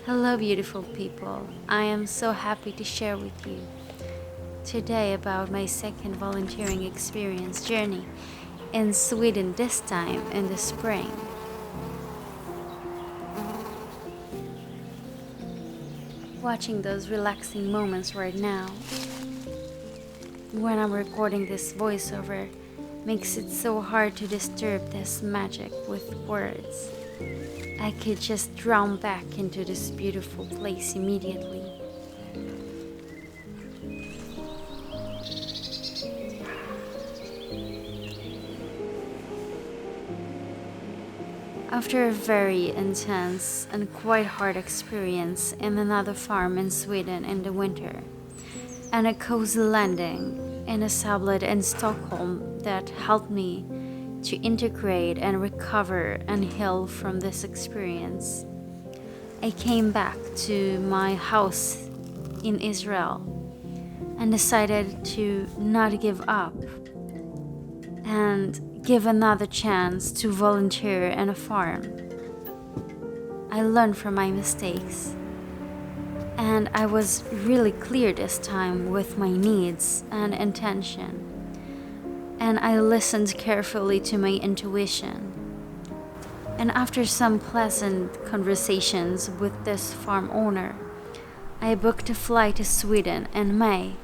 Hello, beautiful people. I am so happy to share with you today about my second volunteering experience journey in Sweden, this time in the spring. Watching those relaxing moments right now, when I'm recording this voiceover, makes it so hard to disturb this magic with words. I could just drown back into this beautiful place immediately. After a very intense and quite hard experience in another farm in Sweden in the winter, and a cozy landing in a sublet in Stockholm that helped me to integrate and recover and heal from this experience, I came back to my house in Israel and decided to not give up and give another chance to volunteer in a farm. I learned from my mistakes, and I was really clear this time with my needs and intention, and I listened carefully to my intuition. And after some pleasant conversations with this farm owner, I booked a flight to Sweden in May.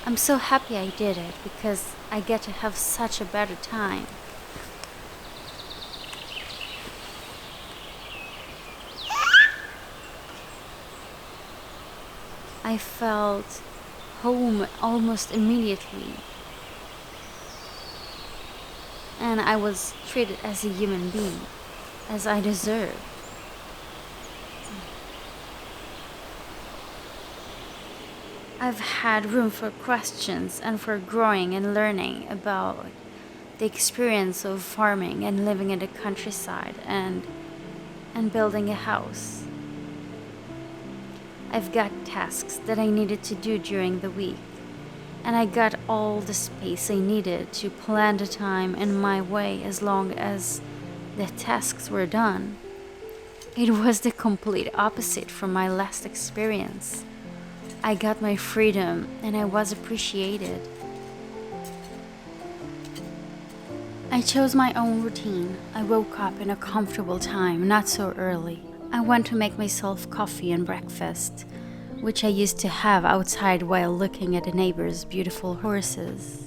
I'm so happy I did it because I get to have such a better time. I felt home almost immediately, and I was treated as a human being, as I deserve. I've had room for questions and for growing and learning about the experience of farming and living in the countryside and building a house. I've got tasks that I needed to do during the week, and I got all the space I needed to plan the time in my way as long as the tasks were done. It was the complete opposite from my last experience. I got my freedom and I was appreciated. I chose my own routine. I woke up in a comfortable time, not so early. I went to make myself coffee and breakfast, which I used to have outside while looking at the neighbors' beautiful horses.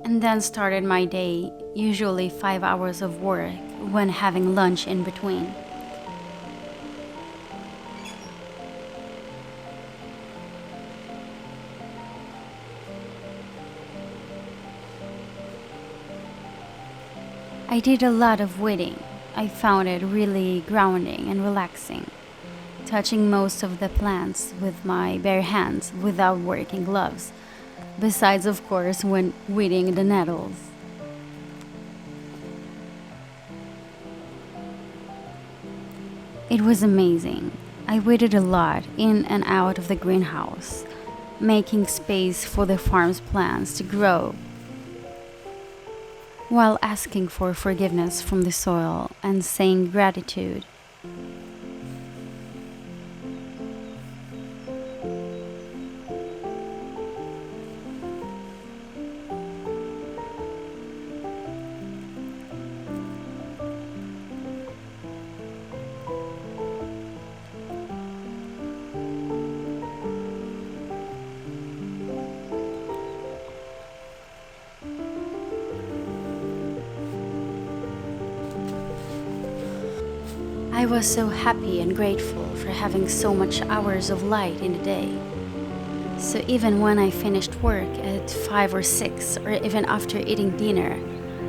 And then started my day, usually 5 hours of work, when having lunch in between. I did a lot of weeding. I found it really grounding and relaxing, touching most of the plants with my bare hands without wearing gloves, besides of course when weeding the nettles. It was amazing. I weeded a lot in and out of the greenhouse, making space for the farm's plants to grow, while asking for forgiveness from the soil and saying gratitude. I was so happy and grateful for having so much hours of light in the day. So even when I finished work at 5 or 6, or even after eating dinner,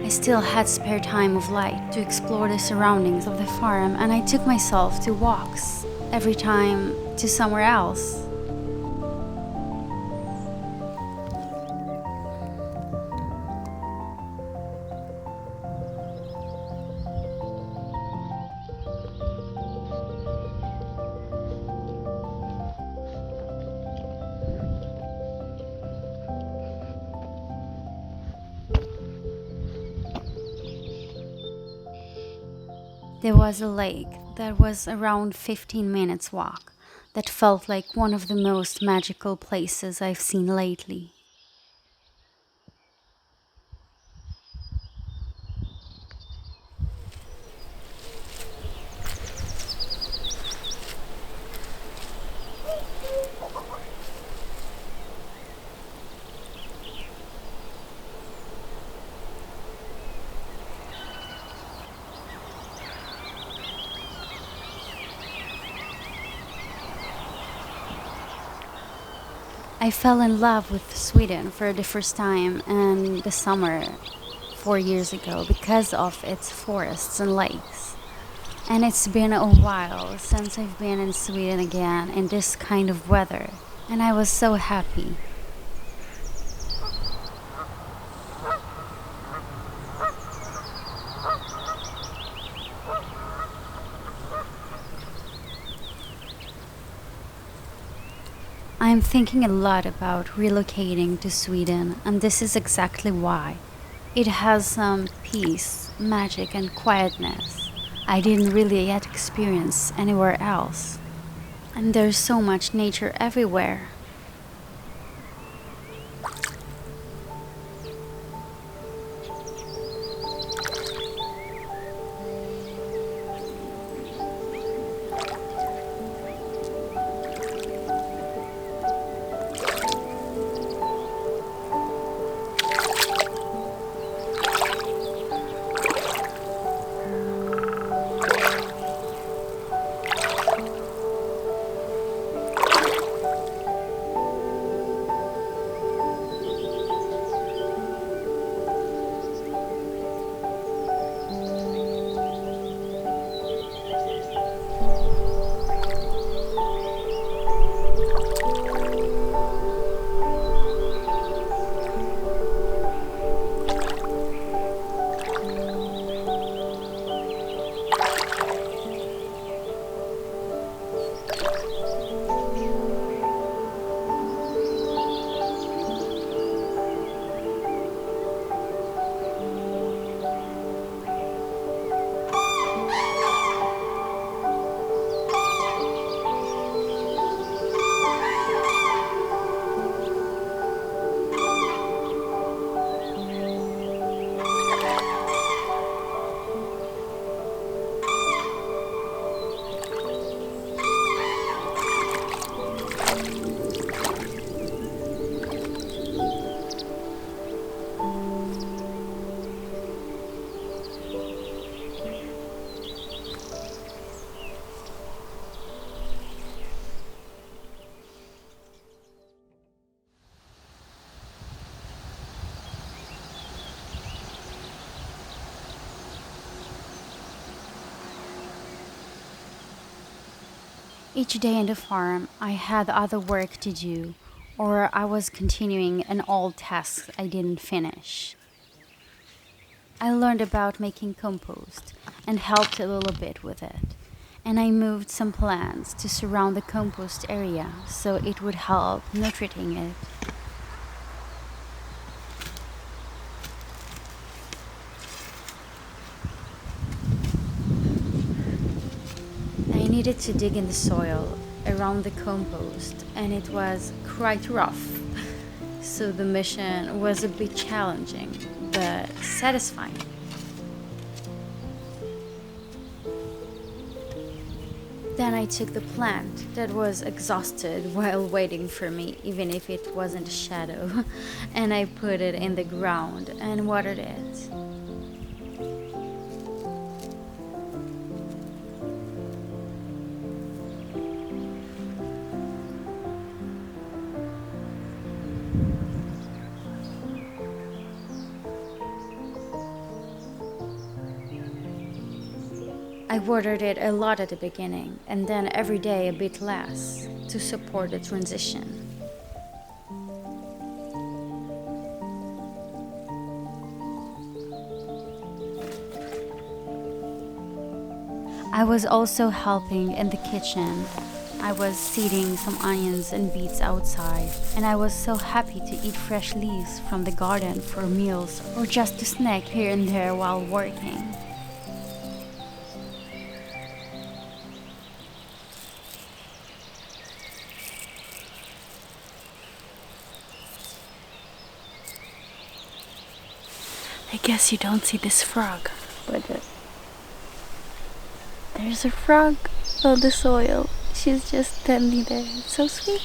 I still had spare time of light to explore the surroundings of the farm, and I took myself to walks, every time to somewhere else. There was a lake that was around 15 minutes walk that felt like one of the most magical places I've seen lately. I fell in love with Sweden for the first time in the summer 4 years ago because of its forests and lakes. And it's been a while since I've been in Sweden again in this kind of weather, and I was so happy. I'm thinking a lot about relocating to Sweden, and this is exactly why. It has some peace, magic, and quietness I didn't really yet experience anywhere else. And there's so much nature everywhere. Each day in the farm, I had other work to do, or I was continuing an old task I didn't finish. I learned about making compost and helped a little bit with it. And I moved some plants to surround the compost area so it would help nutriting it. I needed to dig in the soil around the compost, and it was quite rough. So the mission was a bit challenging, but satisfying. Then I took the plant that was exhausted while waiting for me, even if it wasn't a shadow, and I put it in the ground and watered it. I watered it a lot at the beginning, and then every day a bit less, to support the transition. I was also helping in the kitchen. I was seeding some onions and beets outside, and I was so happy to eat fresh leaves from the garden for meals or just to snack here and there while working. I guess you don't see this frog, but there's a frog on the soil. She's just standing there. It's so sweet.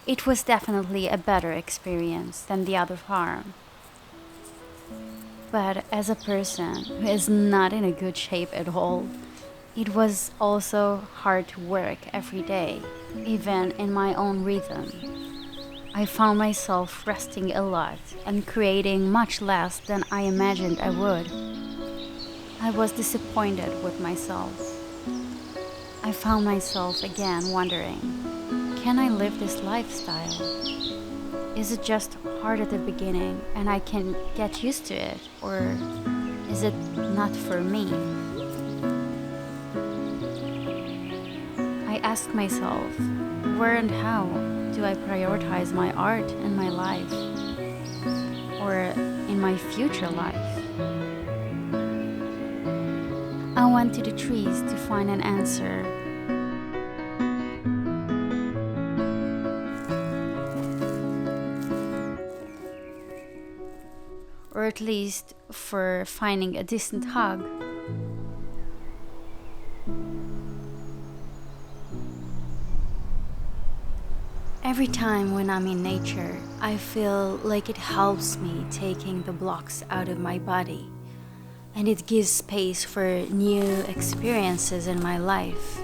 It was definitely a better experience than the other farm. But as a person who is not in a good shape at all, it was also hard to work every day, even in my own rhythm. I found myself resting a lot and creating much less than I imagined I would. I was disappointed with myself. I found myself again wondering, can I live this lifestyle? Is it just hard at the beginning and I can get used to it, or is it not for me? I asked myself, where and how do I prioritize my art in my life, or in my future life? I went to the trees to find an answer. Or at least for finding a distant hug. Every time when I'm in nature, I feel like it helps me taking the blocks out of my body, and it gives space for new experiences in my life.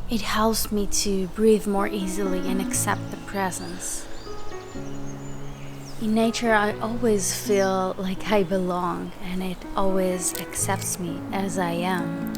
It helps me to breathe more easily and accept the presence. In nature, I always feel like I belong, and it always accepts me as I am.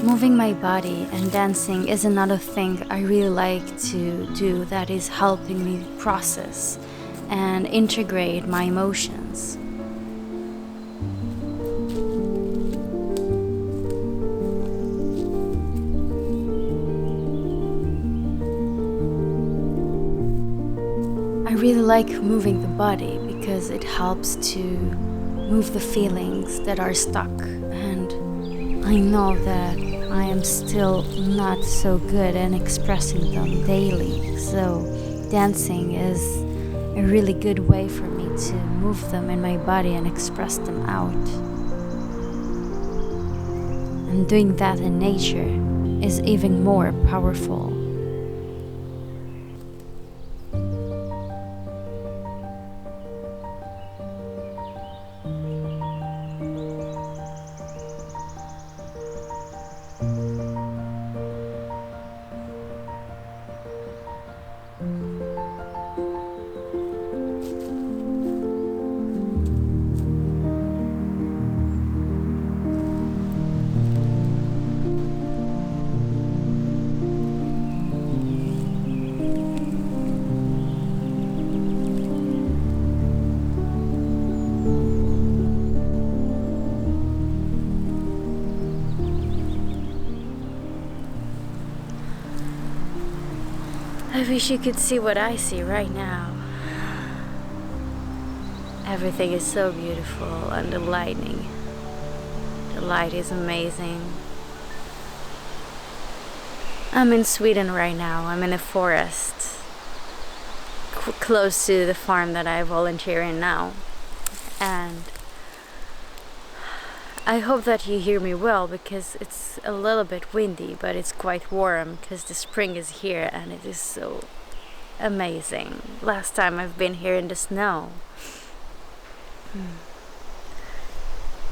Moving my body and dancing is another thing I really like to do that is helping me process and integrate my emotions. I really like moving the body because it helps to move the feelings that are stuck, and I know that I am still not so good at expressing them daily, so dancing is a really good way for me to move them in my body and express them out. And doing that in nature is even more powerful. I wish you could see what I see right now. Everything is so beautiful, and the lightning. The light is amazing. I'm in Sweden right now. I'm in a forest close to the farm that I volunteer in now. And I hope that you hear me well, because it's a little bit windy, but it's quite warm because the spring is here and it is so amazing. Last time I've been here in the snow.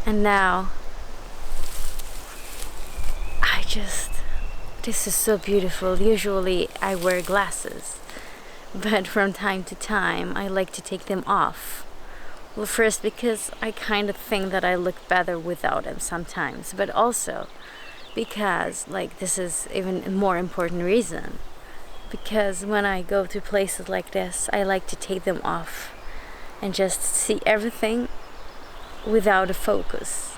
And now this is so beautiful. Usually I wear glasses, but from time to time I like to take them off. Well, first because I kind of think that I look better without them sometimes, but also because like this is even a more important reason, because when I go to places like this, I like to take them off and just see everything without a focus,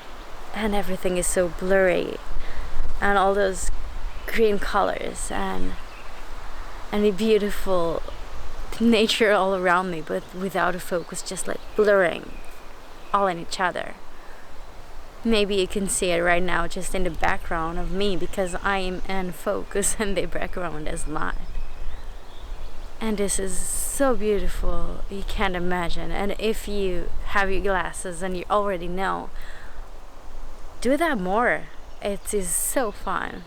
and everything is so blurry, and all those green colors and the beautiful nature all around me, but without a focus, just like blurring all in each other. Maybe you can see it right now just in the background of me, because I am in focus and the background is not. And this is so beautiful, you can't imagine. And if you have your glasses and you already know, do that more. It is so fun.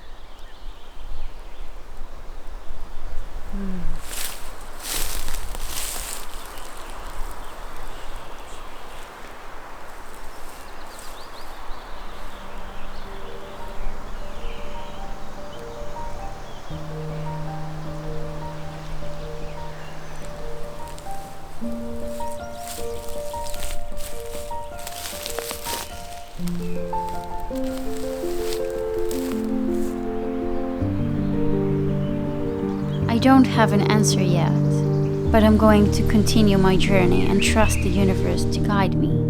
I don't have an answer yet, but I'm going to continue my journey and trust the universe to guide me.